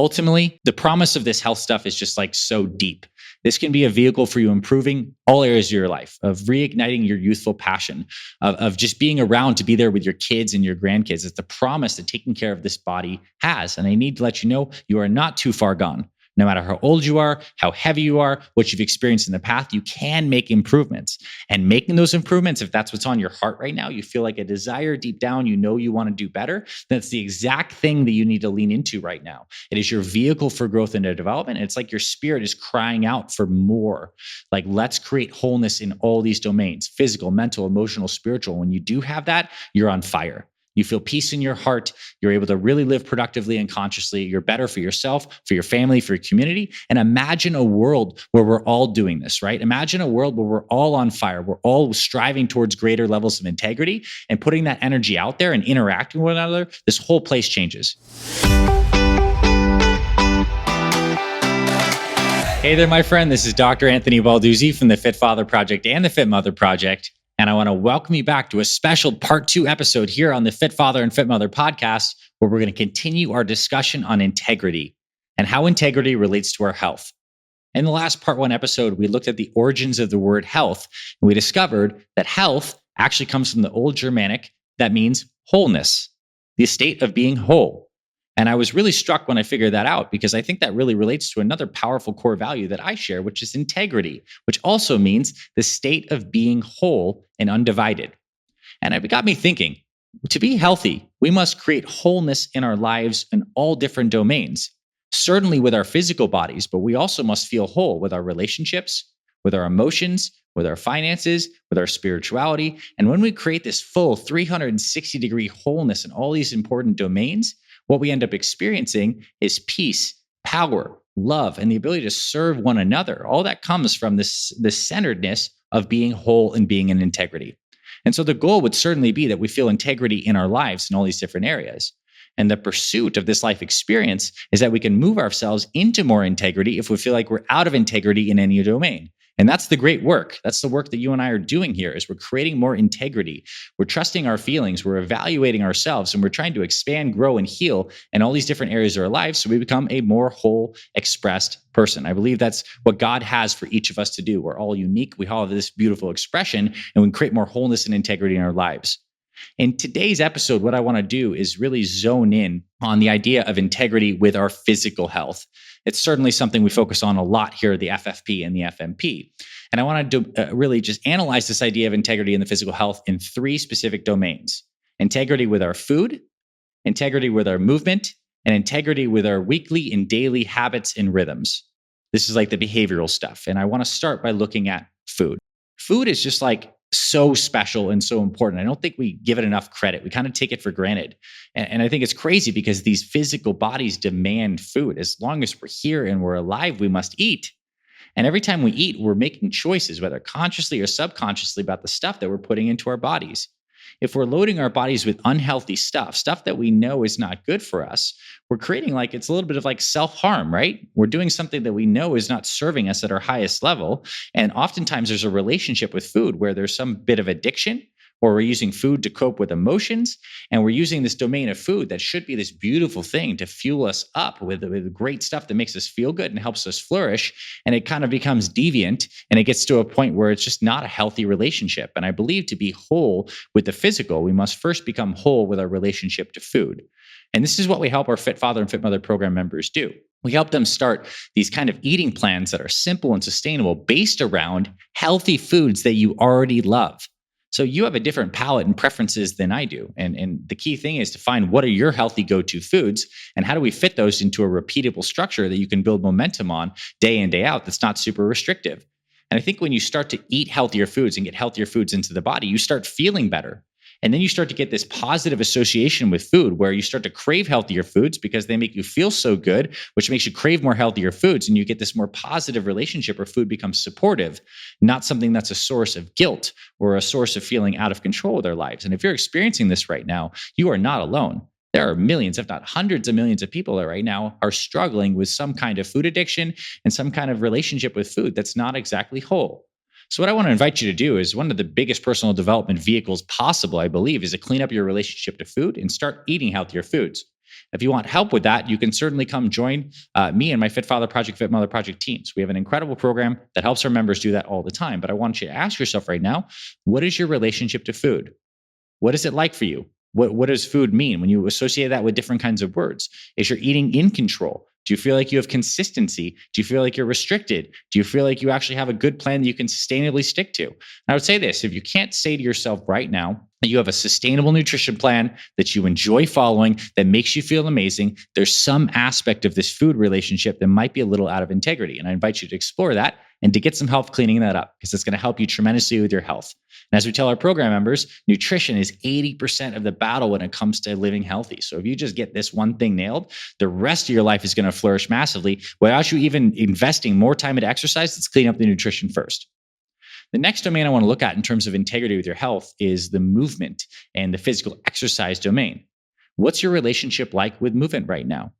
Ultimately, the promise of this health stuff is just like so deep. This can be a vehicle for you improving all areas of your life, of reigniting your youthful passion, of just being around to be there with your kids and your grandkids. It's the promise that taking care of this body has. And I need to let you know, you are not too far gone. No matter how old you are, how heavy you are, what you've experienced in the past, you can make improvements. And making those improvements, if that's what's on your heart right now, you feel like a desire deep down, you know you want to do better, that's the exact thing that you need to lean into right now. It is your vehicle for growth and development. And it's like your spirit is crying out for more. Like, let's create wholeness in all these domains: physical, mental, emotional, spiritual. When you do have that, you're on fire. You feel peace in your heart. You're able to really live productively and consciously. You're better for yourself, for your family, for your community. And imagine a world where we're all doing this, right? Imagine a world where we're all on fire. We're all striving towards greater levels of integrity and putting that energy out there and interacting with one another. This whole place changes. Hey there, my friend. This is Dr. Anthony Balduzzi from the Fit Father Project and the Fit Mother Project. And I want to welcome you back to a special part 2 episode here on the Fit Father and Fit Mother podcast, where we're going to continue our discussion on integrity and how integrity relates to our health. In the last part 1 episode, we looked at the origins of the word health, and we discovered that health actually comes from the Old Germanic that means wholeness, the state of being whole. And I was really struck when I figured that out, because I think that really relates to another powerful core value that I share, which is integrity, which also means the state of being whole and undivided. And it got me thinking, to be healthy, we must create wholeness in our lives in all different domains, certainly with our physical bodies, but we also must feel whole with our relationships, with our emotions, with our finances, with our spirituality. And when we create this full 360-degree wholeness in all these important domains, what we end up experiencing is peace, power, love, and the ability to serve one another. All that comes from this centeredness of being whole and being in integrity. And so the goal would certainly be that we feel integrity in our lives in all these different areas. And the pursuit of this life experience is that we can move ourselves into more integrity if we feel like we're out of integrity in any domain. And that's the great work. That's the work that you and I are doing here, is we're creating more integrity. We're trusting our feelings. We're evaluating ourselves, and we're trying to expand, grow, and heal in all these different areas of our lives so we become a more whole, expressed person. I believe that's what God has for each of us to do. We're all unique. We all have this beautiful expression, and we can create more wholeness and integrity in our lives. In today's episode, what I want to do is really zone in on the idea of integrity with our physical health. It's certainly something we focus on a lot here at the FFP and the FMP. And I want to really just analyze this idea of integrity in the physical health in 3 specific domains: integrity with our food, integrity with our movement, and integrity with our weekly and daily habits and rhythms. This is like the behavioral stuff. And I want to start by looking at food. Food is just like so special and so important. I don't think we give it enough credit. We kind of take it for granted. And I think it's crazy because these physical bodies demand food. As long as we're here and we're alive, we must eat. And every time we eat, we're making choices, whether consciously or subconsciously, about the stuff that we're putting into our bodies. If we're loading our bodies with unhealthy stuff that we know is not good for us, we're creating it's a little bit of like self-harm, right? We're doing something that we know is not serving us at our highest level. And oftentimes there's a relationship with food where there's some bit of addiction, or we're using food to cope with emotions. And we're using this domain of food that should be this beautiful thing to fuel us up with great stuff that makes us feel good and helps us flourish. And it kind of becomes deviant, and it gets to a point where it's just not a healthy relationship. And I believe to be whole with the physical, we must first become whole with our relationship to food. And this is what we help our Fit Father and Fit Mother program members do. We help them start these kind of eating plans that are simple and sustainable, based around healthy foods that you already love. So you have a different palate and preferences than I do. And the key thing is to find what are your healthy go-to foods, and how do we fit those into a repeatable structure that you can build momentum on day in, day out, that's not super restrictive. And I think when you start to eat healthier foods and get healthier foods into the body, you start feeling better. And then you start to get this positive association with food, where you start to crave healthier foods because they make you feel so good, which makes you crave more healthier foods. And you get this more positive relationship where food becomes supportive, not something that's a source of guilt or a source of feeling out of control with their lives. And if you're experiencing this right now, you are not alone. There are millions, if not hundreds of millions of people that right now are struggling with some kind of food addiction and some kind of relationship with food that's not exactly whole. So what I want to invite you to do is, one of the biggest personal development vehicles possible, I believe, is to clean up your relationship to food and start eating healthier foods. If you want help with that, you can certainly come join me and my Fit Father Project, Fit Mother Project teams. We have an incredible program that helps our members do that all the time. But I want you to ask yourself right now, what is your relationship to food? What is it like for you? What does food mean when you associate that with different kinds of words? Is your eating in control? Do you feel like you have consistency? Do you feel like you're restricted? Do you feel like you actually have a good plan that you can sustainably stick to? And I would say this, if you can't say to yourself right now that you have a sustainable nutrition plan that you enjoy following, that makes you feel amazing, there's some aspect of this food relationship that might be a little out of integrity. And I invite you to explore that and to get some help cleaning that up, because it's going to help you tremendously with your health. And as we tell our program members, nutrition is 80% of the battle when it comes to living healthy. So if you just get this one thing nailed, the rest of your life is going to flourish massively without you even investing more time into exercise. Let's clean up the nutrition first. The next domain I want to look at in terms of integrity with your health is the movement and the physical exercise domain. What's your relationship like with movement right now?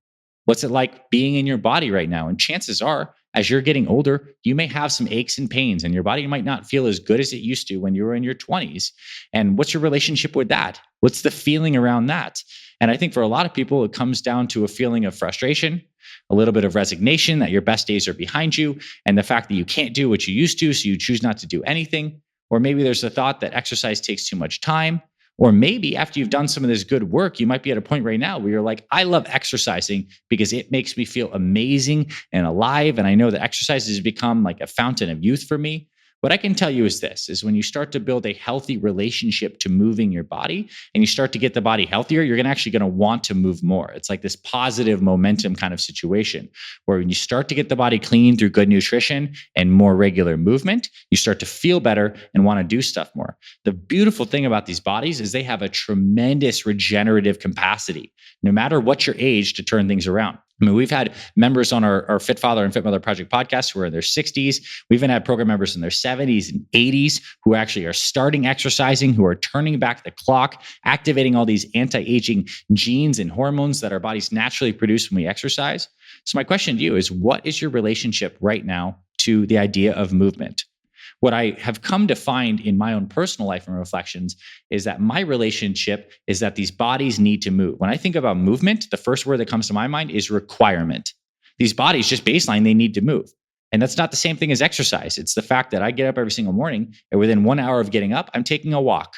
What's it like being in your body right now? And chances are, as you're getting older, you may have some aches and pains, and your body might not feel as good as it used to when you were in your 20s. And what's your relationship with that? What's the feeling around that? And I think for a lot of people, it comes down to a feeling of frustration, a little bit of resignation that your best days are behind you, and the fact that you can't do what you used to, so you choose not to do anything. Or maybe there's the thought that exercise takes too much time. Or maybe after you've done some of this good work, you might be at a point right now where you're like, I love exercising because it makes me feel amazing and alive. And I know that exercise has become like a fountain of youth for me. What I can tell you is this, is when you start to build a healthy relationship to moving your body and you start to get the body healthier, you're actually going to want to move more. It's like this positive momentum kind of situation where when you start to get the body clean through good nutrition and more regular movement, you start to feel better and want to do stuff more. The beautiful thing about these bodies is they have a tremendous regenerative capacity, no matter what your age, to turn things around. I mean, we've had members on our Fit Father and Fit Mother Project podcast who are in their 60s. We've even had program members in their 70s and 80s who actually are starting exercising, who are turning back the clock, activating all these anti-aging genes and hormones that our bodies naturally produce when we exercise. So my question to you is, what is your relationship right now to the idea of movement? What I have come to find in my own personal life and reflections is that my relationship is that these bodies need to move. When I think about movement, the first word that comes to my mind is requirement. These bodies, just baseline, they need to move. And that's not the same thing as exercise. It's the fact that I get up every single morning, and within 1 hour of getting up, I'm taking a walk.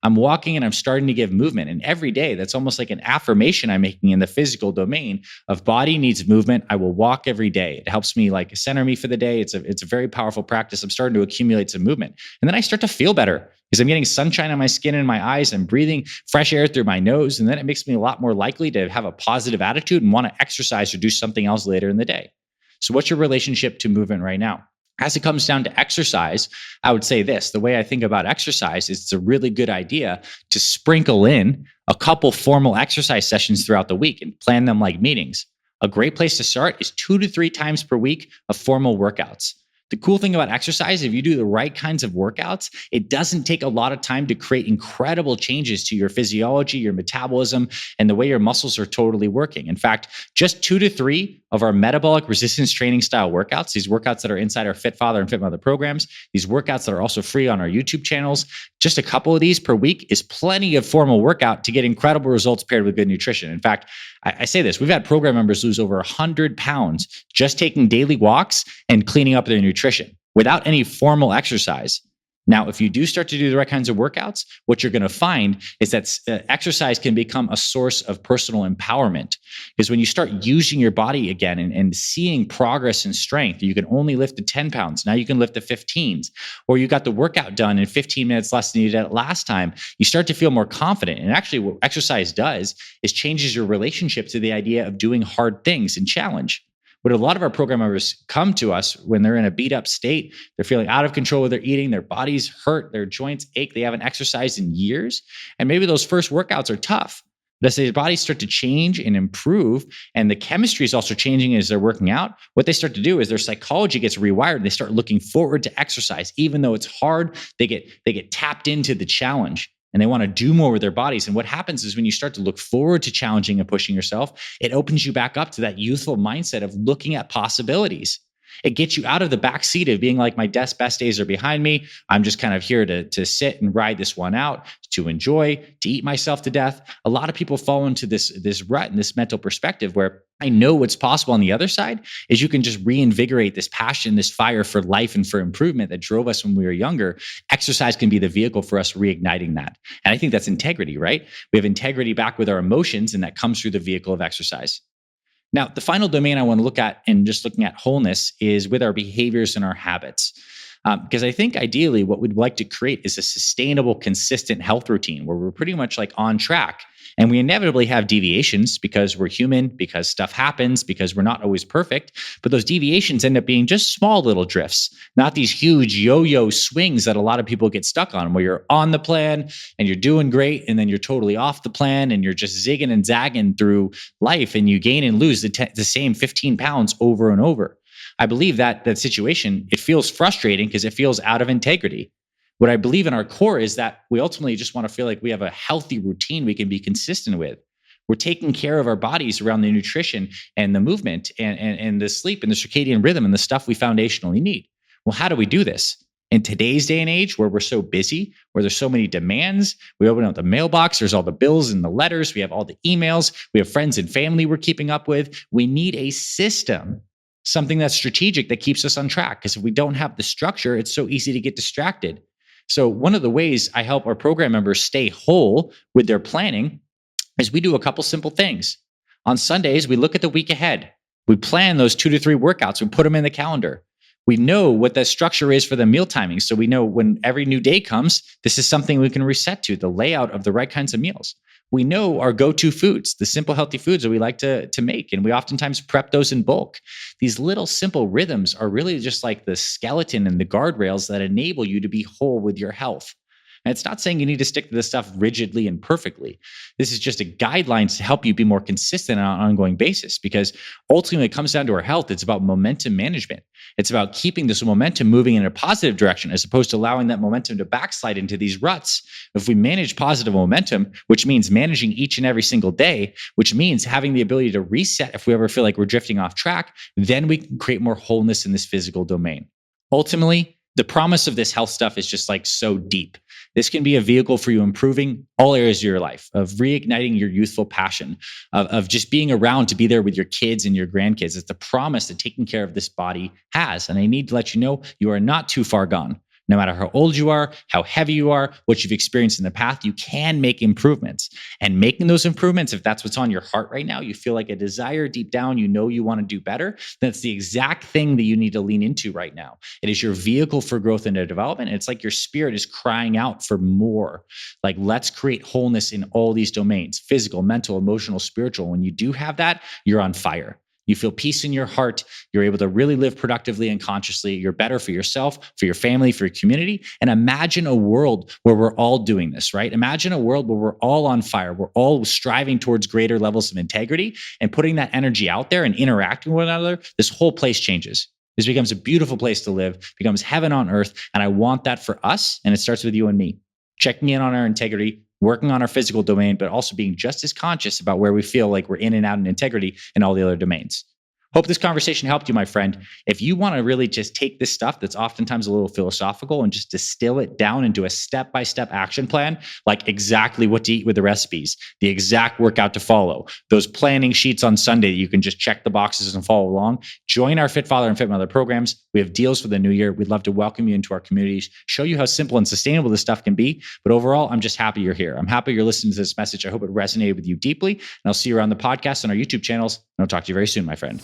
I'm walking and I'm starting to give movement. And every day, that's almost like an affirmation I'm making in the physical domain of body needs movement. I will walk every day. It helps me like center me for the day. It's a very powerful practice. I'm starting to accumulate some movement. And then I start to feel better because I'm getting sunshine on my skin and my eyes. I'm breathing fresh air through my nose. And then it makes me a lot more likely to have a positive attitude and want to exercise or do something else later in the day. So what's your relationship to movement right now? As it comes down to exercise, I would say this. The way I think about exercise is it's a really good idea to sprinkle in a couple formal exercise sessions throughout the week and plan them like meetings. A great place to start is 2 to 3 times per week of formal workouts. The cool thing about exercise, if you do the right kinds of workouts, it doesn't take a lot of time to create incredible changes to your physiology, your metabolism, and the way your muscles are totally working. In fact, just 2 to 3 of our metabolic resistance training style workouts, these workouts that are inside our Fit Father and Fit Mother programs, these workouts that are also free on our YouTube channels, just a couple of these per week is plenty of formal workout to get incredible results paired with good nutrition. In fact, I say this, we've had program members lose over 100 pounds just taking daily walks and cleaning up their nutrition without any formal exercise. Now, if you do start to do the right kinds of workouts, what you're going to find is that exercise can become a source of personal empowerment. Because when you start using your body again and seeing progress and strength, you can only lift to 10 pounds. Now you can lift to 15s. Or you got the workout done in 15 minutes less than you did last time. You start to feel more confident. And actually what exercise does is changes your relationship to the idea of doing hard things and challenge. But a lot of our program members come to us when they're in a beat up state, they're feeling out of control with their eating, their bodies hurt, their joints ache, they haven't exercised in years. And maybe those first workouts are tough. But as their bodies start to change and improve, and the chemistry is also changing as they're working out, what they start to do is their psychology gets rewired. They start looking forward to exercise. Even though it's hard, they get tapped into the challenge. And they want to do more with their bodies. And what happens is when you start to look forward to challenging and pushing yourself, it opens you back up to that youthful mindset of looking at possibilities. It gets you out of the back seat of being like, my best days are behind me. I'm just kind of here to sit and ride this one out, to enjoy, to eat myself to death. A lot of people fall into this rut and this mental perspective where I know what's possible on the other side is you can just reinvigorate this passion, this fire for life and for improvement that drove us when we were younger. Exercise can be the vehicle for us reigniting that. And I think that's integrity, right? We have integrity back with our emotions, and that comes through the vehicle of exercise. Now, the final domain I want to look at in just looking at wholeness is with our behaviors and our habits. Because I think ideally what we'd like to create is a sustainable, consistent health routine where we're pretty much like on track. And we inevitably have deviations because we're human, because stuff happens, because we're not always perfect. But those deviations end up being just small little drifts, not these huge yo-yo swings that a lot of people get stuck on, where you're on the plan and you're doing great, and then you're totally off the plan and you're just zigging and zagging through life, and you gain and lose the same 15 pounds over and over. I believe that situation, it feels frustrating because it feels out of integrity. What I believe in our core is that we ultimately just want to feel like we have a healthy routine we can be consistent with. We're taking care of our bodies around the nutrition and the movement and the sleep and the circadian rhythm and the stuff we foundationally need. Well, how do we do this? In today's day and age, where we're so busy, where there's so many demands, we open up the mailbox, there's all the bills and the letters, we have all the emails, we have friends and family we're keeping up with. We need a system, something that's strategic that keeps us on track. Because if we don't have the structure, it's so easy to get distracted. So one of the ways I help our program members stay whole with their planning is we do a couple simple things. On Sundays, we look at the week ahead. We plan those 2 to 3 workouts. We put them in the calendar. We know what the structure is for the meal timing. So we know when every new day comes, this is something we can reset to, the layout of the right kinds of meals. We know our go-to foods, the simple, healthy foods that we like to make, and we oftentimes prep those in bulk. These little simple rhythms are really just like the skeleton and the guardrails that enable you to be whole with your health. And it's not saying you need to stick to this stuff rigidly and perfectly. This is just a guidelines to help you be more consistent on an ongoing basis, because ultimately it comes down to our health. It's about momentum management. It's about keeping this momentum moving in a positive direction as opposed to allowing that momentum to backslide into these ruts. If we manage positive momentum, which means managing each and every single day, which means having the ability to reset if we ever feel like we're drifting off track, then we can create more wholeness in this physical domain. Ultimately, the promise of this health stuff is just like so deep. This can be a vehicle for you improving all areas of your life, of reigniting your youthful passion, of just being around to be there with your kids and your grandkids. It's the promise that taking care of this body has. And I need to let you know, you are not too far gone. No matter how old you are, how heavy you are, what you've experienced in the past, you can make improvements. And making those improvements, if that's what's on your heart right now, you feel like a desire deep down, you know you want to do better, that's the exact thing that you need to lean into right now. It is your vehicle for growth and development. And it's like your spirit is crying out for more. Like, let's create wholeness in all these domains: physical, mental, emotional, spiritual. When you do have that, you're on fire. You feel peace in your heart. You're able to really live productively and consciously. You're better for yourself, for your family, for your community. And imagine a world where we're all doing this, right? Imagine a world where we're all on fire. We're all striving towards greater levels of integrity and putting that energy out there and interacting with one another. This whole place changes. This becomes a beautiful place to live, becomes heaven on earth. And I want that for us. And it starts with you and me, checking in on our integrity, working on our physical domain, but also being just as conscious about where we feel like we're in and out in integrity in all the other domains. Hope this conversation helped you, my friend. If you want to really just take this stuff that's oftentimes a little philosophical and just distill it down into a step-by-step action plan, like exactly what to eat with the recipes, the exact workout to follow, those planning sheets on Sunday that you can just check the boxes and follow along, join our Fit Father and Fit Mother programs. We have deals for the new year. We'd love to welcome you into our communities, show you how simple and sustainable this stuff can be. But overall, I'm just happy you're here. I'm happy you're listening to this message. I hope it resonated with you deeply. And I'll see you around the podcast and our YouTube channels. And I'll talk to you very soon, my friend.